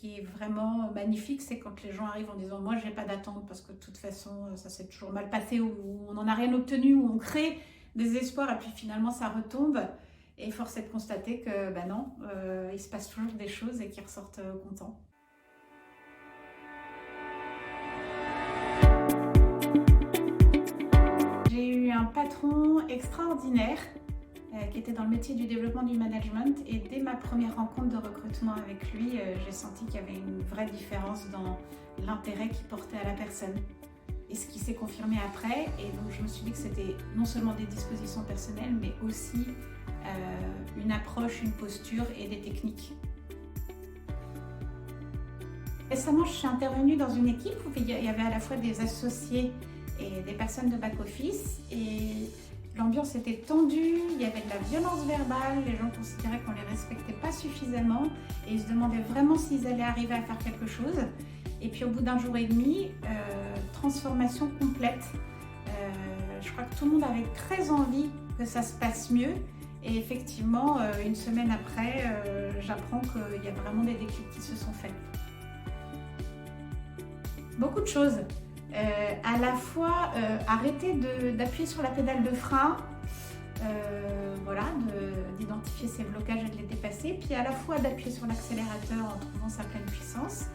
qui est vraiment magnifique, c'est quand les gens arrivent en disant « moi, j'ai pas d'attente parce que de toute façon, ça s'est toujours mal passé ou on n'en a rien obtenu, ou on crée des espoirs et puis finalement, ça retombe. » Et force est de constater que non, il se passe toujours des choses et qu'ils ressortent contents. J'ai eu un patron extraordinaire qui était dans le métier du développement du management, et dès ma première rencontre de recrutement avec lui, j'ai senti qu'il y avait une vraie différence dans l'intérêt qu'il portait à la personne. Et ce qui s'est confirmé après, et donc je me suis dit que c'était non seulement des dispositions personnelles, mais aussi une approche, une posture et des techniques. Récemment, je suis intervenue dans une équipe où il y avait à la fois des associés et des personnes de back-office, et l'ambiance était tendue, il y avait de la violence verbale, les gens considéraient qu'on ne les respectait pas suffisamment et ils se demandaient vraiment s'ils allaient arriver à faire quelque chose. Et puis au bout d'un jour et demi, transformation complète. Je crois que tout le monde avait très envie que ça se passe mieux, et effectivement, une semaine après, j'apprends qu'il y a vraiment des déclics qui se sont faits. Beaucoup de choses. À la fois arrêter d'appuyer sur la pédale de frein, voilà, d'identifier ses blocages et de les dépasser, puis à la fois d'appuyer sur l'accélérateur en trouvant sa pleine puissance,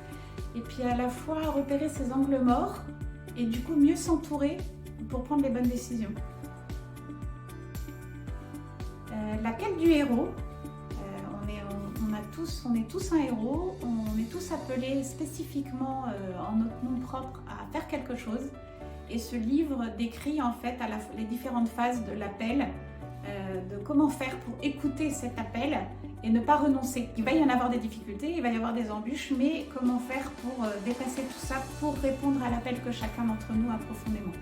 et puis à la fois repérer ses angles morts et du coup mieux s'entourer pour prendre les bonnes décisions. La quête du héros. On est tous un héros, on est tous appelés spécifiquement en notre nom propre à faire quelque chose, et ce livre décrit en fait les différentes phases de l'appel, de comment faire pour écouter cet appel et ne pas renoncer. Il va y en avoir des difficultés, il va y avoir des embûches, mais comment faire pour dépasser tout ça, pour répondre à l'appel que chacun d'entre nous a profondément.